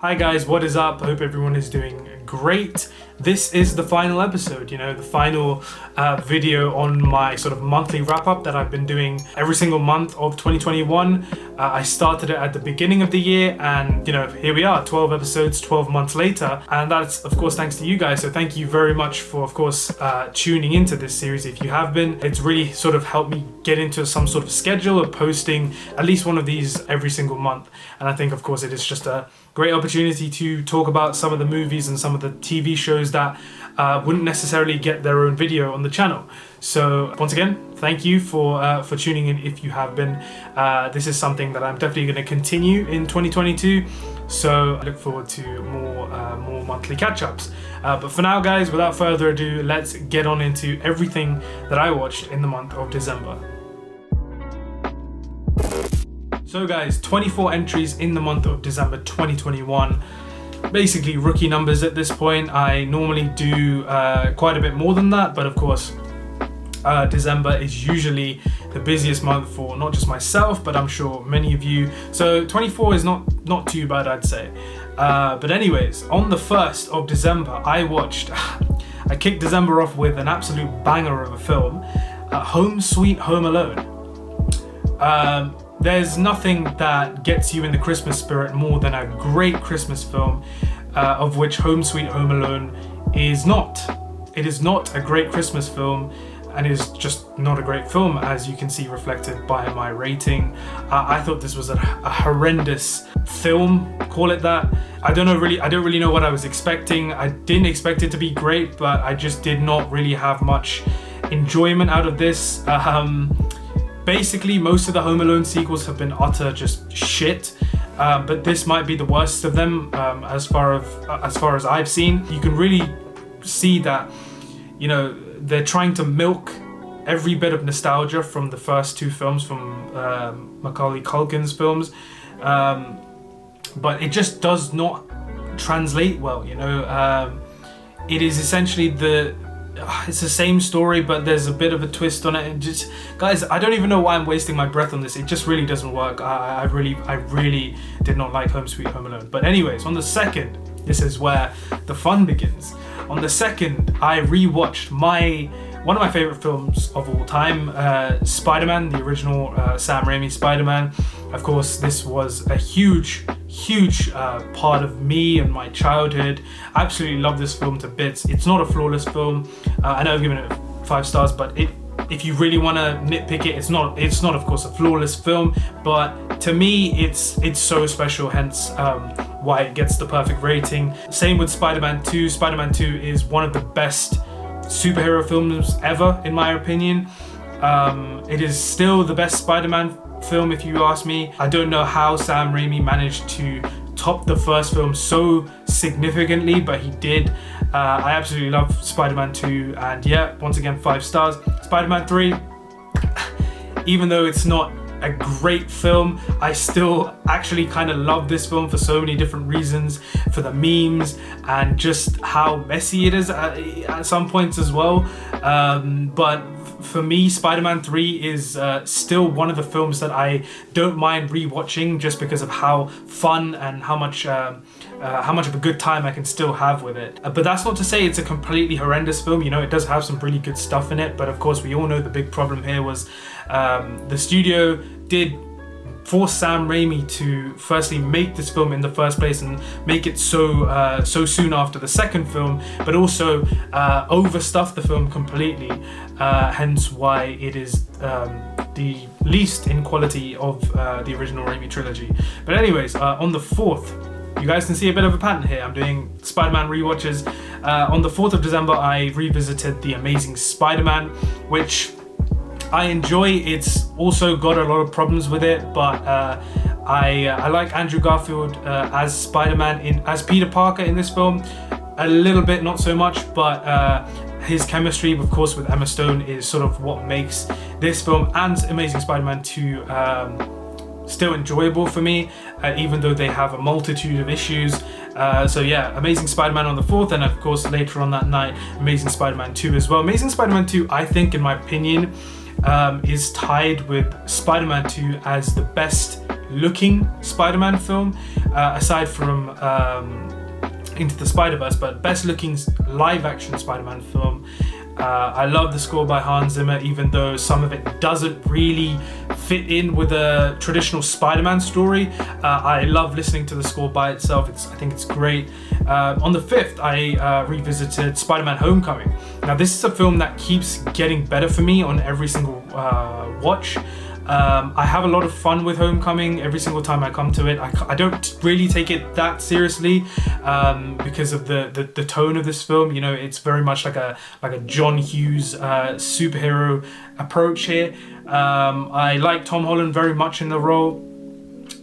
Hi guys, what is up? I hope everyone is doing great. This is the final episode, the final video on my sort of monthly wrap-up that I've been doing every single month of 2021. I started it at the beginning of the year and, here we are, 12 episodes, 12 months later. And that's, of course, thanks to you guys. So thank you very much for, of course, tuning into this series if you have been. It's really sort of helped me get into some sort of schedule of posting at least one of these every single month. And I think, of course, it is just a great opportunity to talk about some of the movies and some of the TV shows that wouldn't necessarily get their own video on the channel. So once again, thank you for tuning in if you have been. This is something that I'm definitely going to continue in 2022. So I look forward to more monthly catch-ups. But for now, guys, without further ado, let's get on into everything that I watched in the month of December. So guys, 24 entries in the month of December 2021. Basically rookie numbers at this point. I normally do quite a bit more than that, but of course December is usually the busiest month for not just myself, but I'm sure many of you. So 24 is not too bad, I'd say. But anyways, on the 1st of December, I kicked December off with an absolute banger of a film, Home Sweet Home Alone. There's nothing that gets you in the Christmas spirit more than a great Christmas film, of which Home Sweet Home Alone is not. It is not a great Christmas film, and is just not a great film, as you can see reflected by my rating. I thought this was a horrendous film, call it that. I don't really know what I was expecting. I didn't expect it to be great, but I just did not really have much enjoyment out of this. Basically, most of the Home Alone sequels have been utter just shit, but this might be the worst of them as far as I've seen. You can really see that, they're trying to milk every bit of nostalgia from the first two films, from Macaulay Culkin's films, but it just does not translate well. It is essentially it's the same story, but there's a bit of a twist on it. And just, guys, I don't even know why I'm wasting my breath on this. It just really doesn't work. I really did not like Home Sweet Home Alone. But anyways, on the 2nd, this is where the fun begins. On the 2nd, I rewatched one of my favorite films of all time, SpiderMan, the original Sam Raimi Spider-Man. Of course, this was a huge part of me and my childhood. I absolutely love this film to bits. It's not a flawless film. I know I've given it 5 stars, but if you really want to nitpick it, it's not of course a flawless film, but to me it's so special, hence why it gets the perfect rating. Same with Spider-Man 2. Spider-Man 2 is one of the best superhero films ever, in my opinion. It is still the best Spider-Man film, if you ask me. I don't know how Sam Raimi managed to top the first film so significantly, but he did. I absolutely love Spider-Man 2, and yeah, once again, 5 stars. Spider-Man 3, even though it's not a great film, I still actually kind of love this film for so many different reasons, for the memes and just how messy it is at some points as well. But for me, Spider-Man 3 is still one of the films that I don't mind rewatching, just because of how fun and how much of a good time I can still have with it. But that's not to say it's a completely horrendous film. It does have some really good stuff in it, but of course we all know the big problem here was the studio did force Sam Raimi to firstly make this film in the first place and make it so soon after the second film, but also overstuff the film completely, hence why it is the least in quality of the original Raimi trilogy. But anyways, on the 4th, you guys can see a bit of a pattern here. I'm doing Spider-Man rewatches. On the 4th of December, I revisited The Amazing Spider-Man, which I enjoy. It's also got a lot of problems with it, but I like Andrew Garfield as Spider-Man, as Peter Parker in this film. A little bit, not so much, but his chemistry, of course, with Emma Stone is sort of what makes this film and Amazing Spider-Man 2 still enjoyable for me, even though they have a multitude of issues. So yeah, Amazing Spider-Man on the 4th, and of course later on that night, Amazing Spider-Man 2 as well. Amazing Spider-Man 2, I think, in my opinion, is tied with Spider-Man 2 as the best looking Spider-Man film, aside from Into the Spider-Verse, but best looking live action Spider-Man film. I love the score by Hans Zimmer, even though some of it doesn't really fit in with a traditional Spider-Man story. I love listening to the score by itself. I think it's great. On the 5th, I revisited Spider-Man Homecoming. Now, this is a film that keeps getting better for me on every single watch. I have a lot of fun with Homecoming every single time I come to it. I don't really take it that seriously because of the tone of this film. You know, it's very much like a John Hughes superhero approach here. I like Tom Holland very much in the role.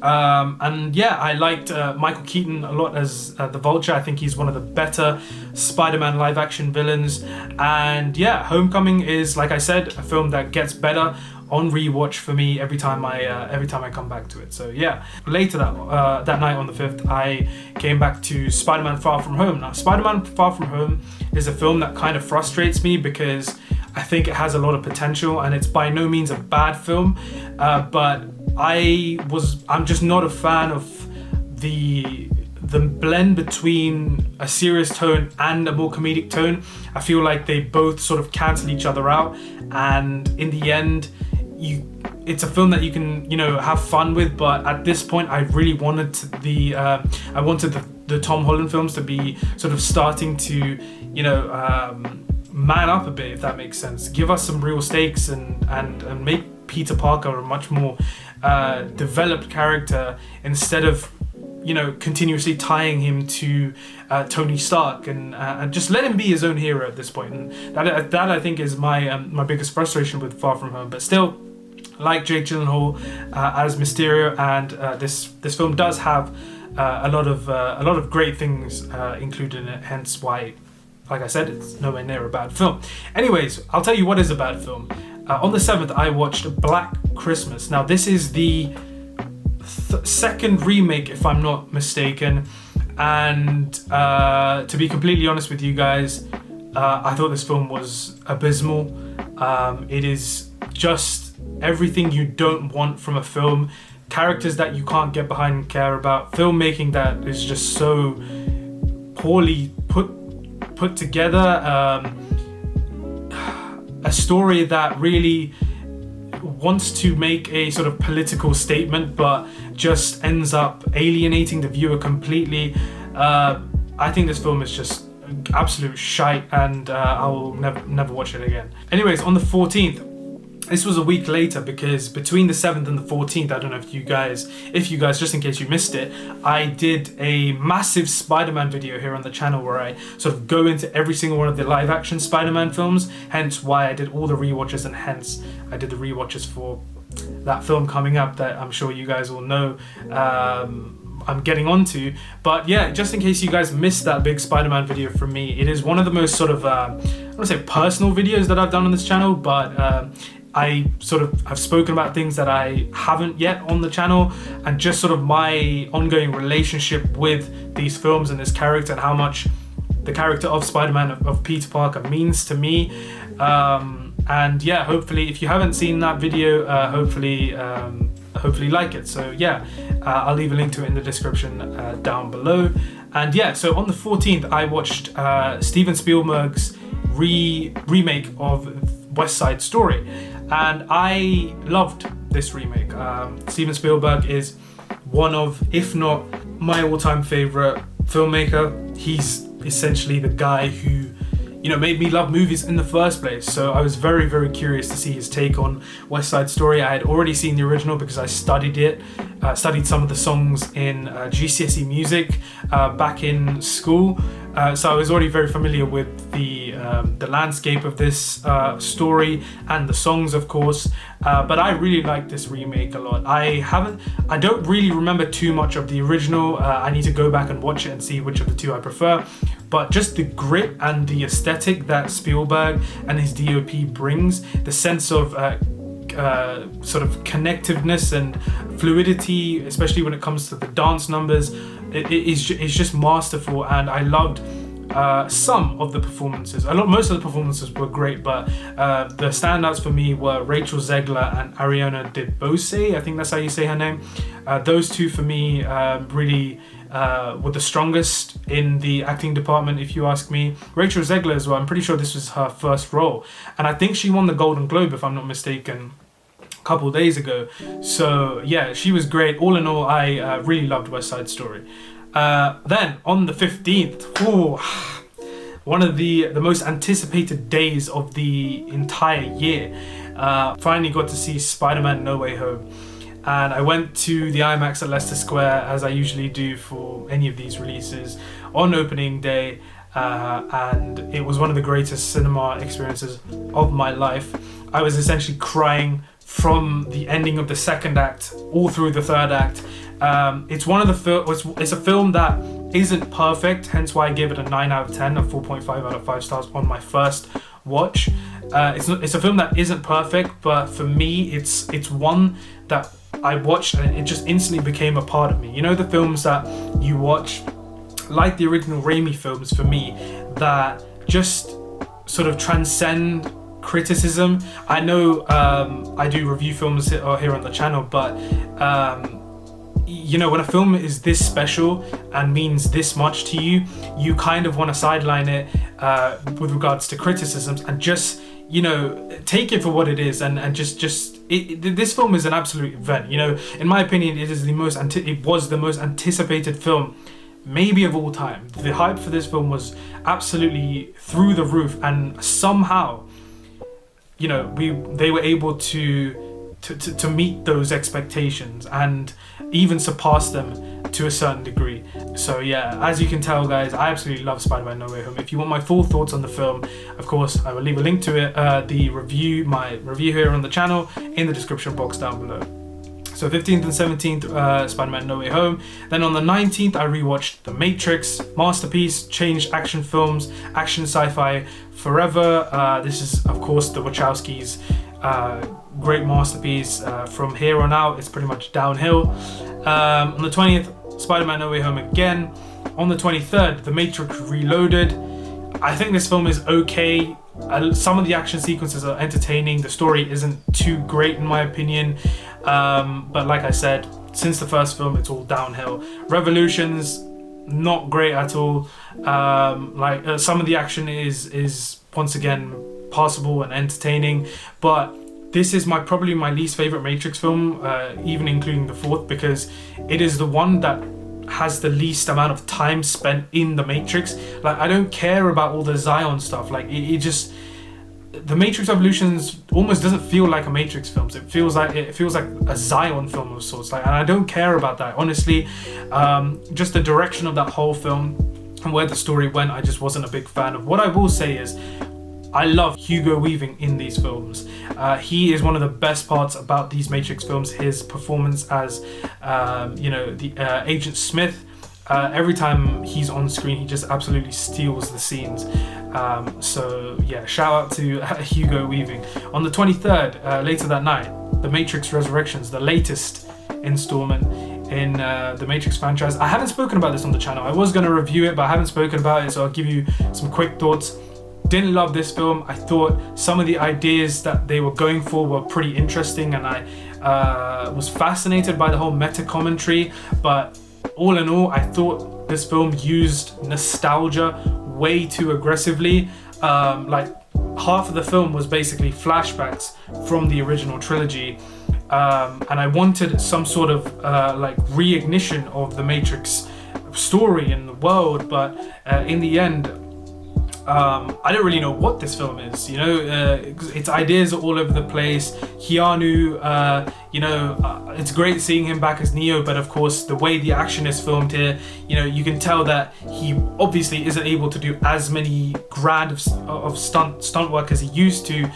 And yeah, I liked Michael Keaton a lot as the Vulture. I think he's one of the better Spider-Man live action villains. And yeah, Homecoming is, like I said, a film that gets better on rewatch for me every time I come back to it. So yeah, later that night on the 5th, I came back to Spider-Man Far From Home. Now, Spider-Man Far From Home is a film that kind of frustrates me because I think it has a lot of potential, and it's by no means a bad film, but I'm just not a fan of the blend between a serious tone and a more comedic tone. I feel like they both sort of cancel each other out, and in the end, it's a film that you can, you know, have fun with. But at this point, I really wanted the Tom Holland films to be sort of starting to, you know, man up a bit, if that makes sense. Give us some real stakes and make Peter Parker a much more developed character, instead of, you know, continuously tying him to Tony Stark, and just let him be his own hero at this point. And that I think is my biggest frustration with Far From Home. But still, like Jake Gyllenhaal as Mysterio, and this film does have a lot of great things included in it. Hence why, like I said, it's nowhere near a bad film. Anyways, I'll tell you what is a bad film. On the 7th, I watched Black Christmas. Now, this is the second remake, if I'm not mistaken, and to be completely honest with you guys, I thought this film was abysmal. It is just everything you don't want from a film, characters that you can't get behind and care about, filmmaking that is just so poorly put together, a story that really wants to make a sort of political statement but just ends up alienating the viewer completely. I think this film is just absolute shite, and I will never watch it again. Anyways, on the 14th, this was a week later, because between the 7th and the 14th, I don't know if you guys, just in case you missed it, I did a massive Spider-Man video here on the channel where I sort of go into every single one of the live action Spider-Man films, hence why I did all the rewatches, and hence I did the rewatches for that film coming up that I'm sure you guys all know I'm getting onto. But yeah, just in case you guys missed that big Spider-Man video from me, it is one of the most sort of, I don't want to say personal videos that I've done on this channel, but I sort of have spoken about things that I haven't yet on the channel, and just sort of my ongoing relationship with these films and this character, and how much the character of Spider-Man, of Peter Parker, means to me. And yeah, hopefully, if you haven't seen that video, hopefully like it. So yeah, I'll leave a link to it in the description down below. And yeah, so on the 14th, I watched Steven Spielberg's remake of West Side Story. And I loved this remake. Steven Spielberg is one of, if not my all-time favorite filmmaker. He's essentially the guy who, you know, made me love movies in the first place. So I was very, very curious to see his take on West Side Story. I had already seen the original because I studied some of the songs in GCSE music back in school. So I was already very familiar with the landscape of this story and the songs, of course. But I really like this remake a lot. I don't really remember too much of the original. I need to go back and watch it and see which of the two I prefer. But just the grit and the aesthetic that Spielberg and his DOP brings, the sense of sort of connectiveness and fluidity, especially when it comes to the dance numbers, it's just masterful. And I loved some of the performances. Most of the performances were great, but the standouts for me were Rachel Zegler and Ariana DeBose. I think that's how you say her name. Those two for me really were the strongest in the acting department, if you ask me. Rachel Zegler as well, I'm pretty sure this was her first role, and I think she won the Golden Globe, if I'm not mistaken, a couple of days ago. So yeah, she was great. All in all, I really loved West Side Story. Then on the 15th, one of the most anticipated days of the entire year, finally got to see SpiderMan No Way Home. And I went to the IMAX at Leicester Square, as I usually do for any of these releases, on opening day, and it was one of the greatest cinema experiences of my life. I was essentially crying from the ending of the second act all through the third act. It's a film that isn't perfect, hence why I gave it a 9 out of 10, a 4.5 out of 5 stars on my first watch. It's a film that isn't perfect, but for me, it's one that I watched and it just instantly became a part of me. You know, the films that you watch, like the original Raimi films for me, that just sort of transcend criticism. I know I do review films here on the channel, but you know, when a film is this special and means this much to you, you kind of want to sideline it with regards to criticisms and just, you know, take it for what it is, and this film is an absolute event. You know, in my opinion, it was the most anticipated film maybe of all time. The hype for this film was absolutely through the roof, and somehow, you know, they were able to meet those expectations and even surpass them to a certain degree. So yeah, as you can tell, guys, I absolutely love Spider-Man No Way Home. If you want my full thoughts on the film, of course, I will leave a link to it, my review here on the channel, in the description box down below. So 15th and 17th, Spider-Man No Way Home. Then on the 19th, I rewatched The Matrix, masterpiece, changed action films, action sci-fi forever. This is, of course, the Wachowskis' great masterpiece. From here on out, it's pretty much downhill. On the 20th, Spider-Man No Way Home again. On the 23rd, The Matrix Reloaded. I think this film is okay. Some of the action sequences are entertaining. The story isn't too great in my opinion. But like I said, since the first film, it's all downhill. Revolutions, not great at all. Some of the action is once again passable and entertaining, but this is probably my least favorite Matrix film, even including the fourth, because it is the one that has the least amount of time spent in the Matrix. Like, I don't care about all the Zion stuff. Like, the Matrix Evolutions almost doesn't feel like a Matrix film. It feels like a Zion film of sorts. Like, and I don't care about that, honestly. Just the direction of that whole film and where the story went, I just wasn't a big fan of. What I will say is, I love Hugo Weaving in these films. He is one of the best parts about these Matrix films. His performance as, the Agent Smith. Every time he's on screen, he just absolutely steals the scenes. So yeah, shout out to Hugo Weaving. On the 23rd, later that night, The Matrix Resurrections, the latest installment in the Matrix franchise. I haven't spoken about this on the channel. I was going to review it, but I haven't spoken about it, so I'll give you some quick thoughts. Didn't love this film. I thought some of the ideas that they were going for were pretty interesting, and I was fascinated by the whole meta commentary, but all in all, I thought this film used nostalgia way too aggressively. Like, half of the film was basically flashbacks from the original trilogy, and I wanted some sort of reignition of the Matrix story in the world, but in the end, I don't really know what this film is. You know, its ideas are all over the place. Keanu, it's great seeing him back as Neo, but of course, the way the action is filmed here, you know, you can tell that he obviously isn't able to do as many grand of stunt work as he used to.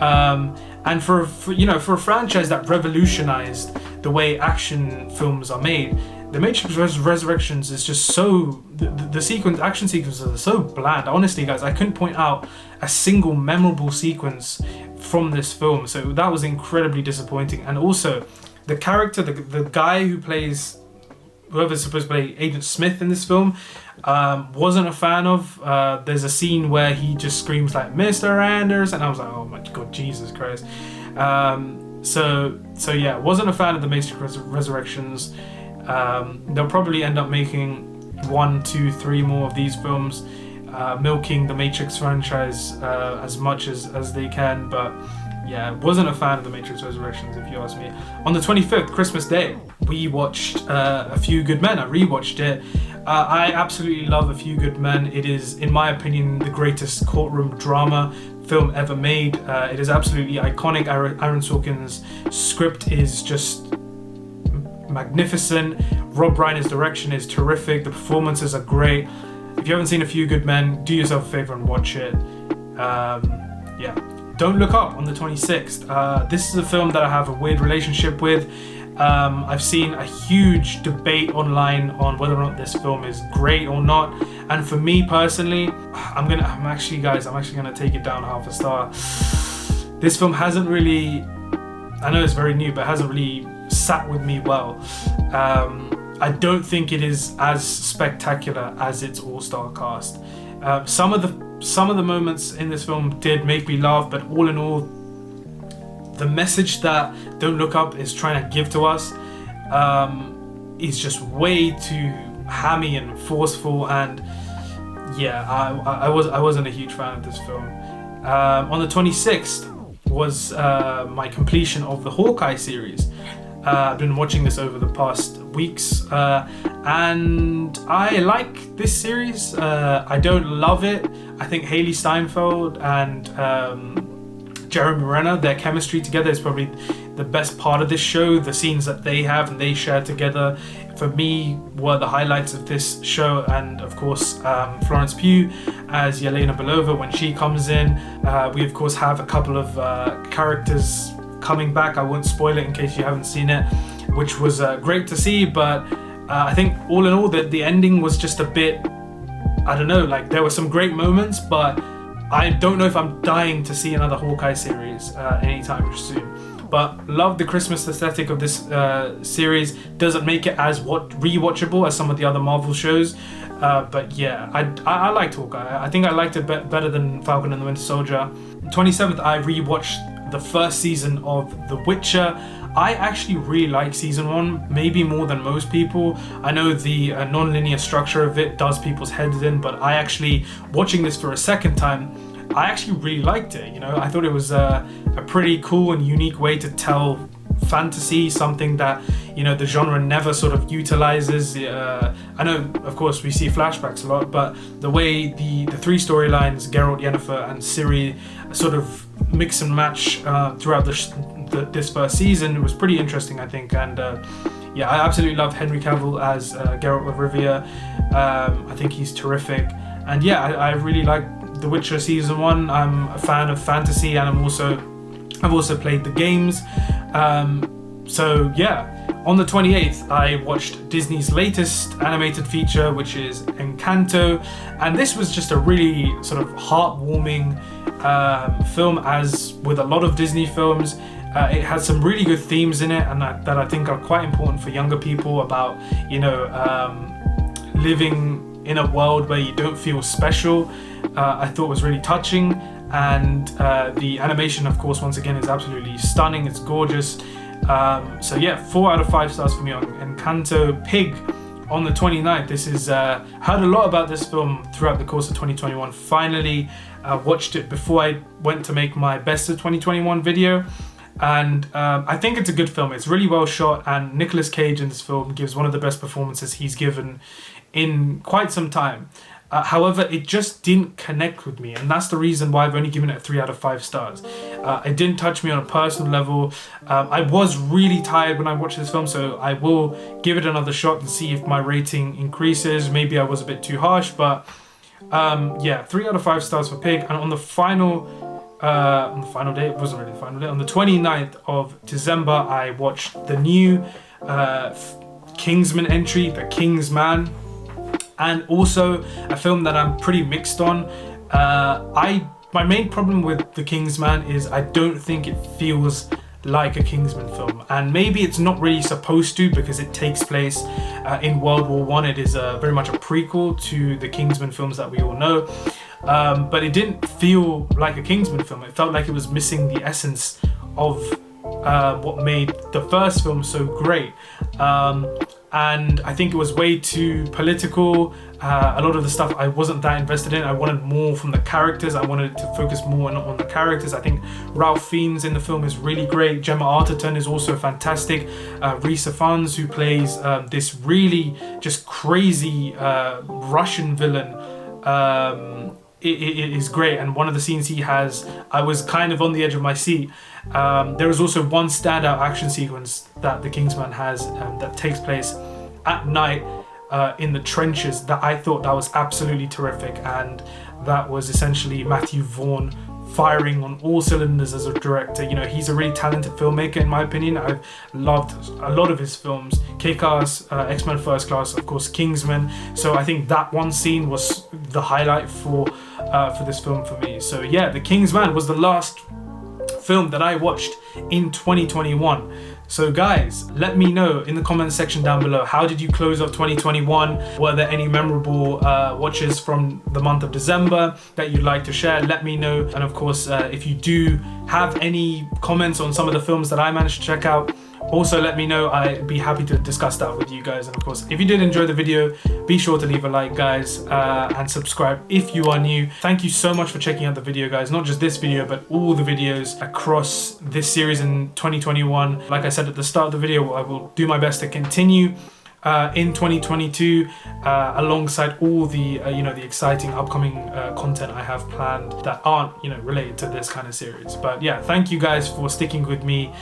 And for a franchise that revolutionized the way action films are made, The Matrix Resurrections is just so... The action sequences are so bland. Honestly, guys, I couldn't point out a single memorable sequence from this film. So that was incredibly disappointing. And also, the character, the guy who plays whoever's supposed to play Agent Smith in this film, wasn't a fan of. There's a scene where he just screams like Mr. Anderson, and I was like, oh my god, Jesus Christ. So yeah, wasn't a fan of the Matrix Resurrections. They'll probably end up making 1, 2, 3 more of these films, milking the Matrix franchise as much as they can, but yeah, wasn't a fan of the Matrix Resurrections, if you ask me. On the 25th, Christmas Day, we watched A Few Good Men. I rewatched it. I absolutely love A Few Good Men. It is, in my opinion, the greatest courtroom drama film ever made. It is absolutely iconic. Aaron Sorkin's script is just magnificent. Rob Reiner's direction is terrific. The performances are great. If you haven't seen A Few Good Men, do yourself a favor and watch it. Yeah. Don't Look Up on the 26th. This is a film that I have a weird relationship with. I've seen a huge debate online on whether or not this film is great or not. And for me personally, I'm actually gonna take it down half a star. This film hasn't really, I know it's very new, but hasn't really sat with me well. I don't think it is as spectacular as its all-star cast. Some of the moments in this film did make me laugh, but all in all, the message that Don't Look Up is trying to give to us is just way too hammy and forceful, and yeah, I wasn't a huge fan of this film. On the 26th was my completion of the Hawkeye series. I've been watching this over the past weeks, and I like this series. I don't love it. I think Haley Steinfeld and Jeremy Renner, their chemistry together is probably the best part of this show. The scenes that they have and they share together, for me, were the highlights of this show. And of course, Florence Pugh as Yelena Belova when she comes in. We of course have a couple of characters coming back. I won't spoil it in case you haven't seen it, which was great to see, but I think all in all the ending was just a bit, I don't know, like there were some great moments, but I don't know if I'm dying to see another Hawkeye series anytime soon. But love the Christmas aesthetic of this series. Doesn't make it as rewatchable as some of the other Marvel shows, but yeah, I liked Hawkeye. I think I liked it better than Falcon and the Winter Soldier. 27th, I rewatched the first season of The Witcher. I actually really like season 1, maybe more than most people. I know the non-linear structure of it does people's heads in, but I actually, watching this for a second time, I actually really liked it. You know, I thought it was a pretty cool and unique way to tell fantasy, something that, you know, the genre never sort of utilizes. I know, of course, we see flashbacks a lot, but the way the 3 storylines, Geralt, Yennefer, and Ciri, sort of mix and match throughout this first season, it was pretty interesting, I think. And yeah, I absolutely love Henry Cavill as Geralt of Rivia. I think he's terrific. And yeah, I really like The Witcher season 1. I'm a fan of fantasy, and I've also played the games. So yeah, on the 28th, I watched Disney's latest animated feature, which is Encanto, and this was just a really sort of heartwarming film, as with a lot of Disney films. It has some really good themes in it, and that I think are quite important for younger people about, you know, living in a world where you don't feel special. I thought was really touching, and the animation, of course, once again, is absolutely stunning. It's gorgeous. So yeah, 4 out of 5 stars for me on Encanto. Pig on the 29th. This is heard a lot about this film throughout the course of 2021. Finally watched it before I went to make my best of 2021 video, and I think it's a good film. It's really well shot, and Nicolas Cage in this film gives one of the best performances he's given in quite some time. However, it just didn't connect with me, and that's the reason why I've only given it 3 out of 5 stars. It didn't touch me on a personal level. I was really tired when I watched this film, so I will give it another shot and see if my rating increases. Maybe I was a bit too harsh, but yeah, 3 out of 5 stars for Pig. And on the final day, it wasn't really the final day, on the 29th of December, I watched the new Kingsman entry, The King's Man. And also a film that I'm pretty mixed on. My main problem with The King's Man is I don't think it feels like a Kingsman film, and maybe it's not really supposed to because it takes place in World War One. It is very much a prequel to the Kingsman films that we all know, but it didn't feel like a Kingsman film. It felt like it was missing the essence of what made the first film so great, and I think it was way too political. A lot of the stuff I wasn't that invested in. I wanted more from the characters. I wanted to focus more on the characters. I think Ralph Fiennes in the film is really great. Gemma Arterton is also fantastic. Rhys Ifans, who plays this really just crazy Russian villain, it is great. And one of the scenes he has, I was kind of on the edge of my seat. There is also one standout action sequence that the Kingsman has that takes place at night in the trenches that I thought that was absolutely terrific, and that was essentially Matthew Vaughn firing on all cylinders as a director. You know, he's a really talented filmmaker in my opinion. I've loved a lot of his films, Kick-Ass, X-Men First Class, of course Kingsman. So I think that one scene was the highlight for this film for me. So yeah, The Kingsman was the last film that I watched in 2021. So guys, let me know in the comments section down below, how did you close off 2021? Were there any memorable watches from the month of December that you'd like to share? Let me know. And of course, if you do have any comments on some of the films that I managed to check out, also let me know. I'd be happy to discuss that with you guys. And of course, if you did enjoy the video, be sure to leave a like, guys, and subscribe if you are new. Thank you so much for checking out the video, guys. Not just this video, but all the videos across this series in 2021. Like I said at the start of the video, I will do my best to continue in 2022 alongside all the the exciting upcoming content I have planned that aren't related to this kind of series. But yeah, thank you guys for sticking with me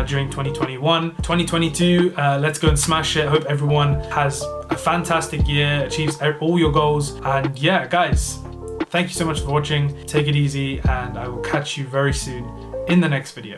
during 2021. 2022, let's go and smash it. I hope everyone has a fantastic year, achieves all your goals, and yeah guys, thank you so much for watching. Take it easy, and I will catch you very soon in the next video.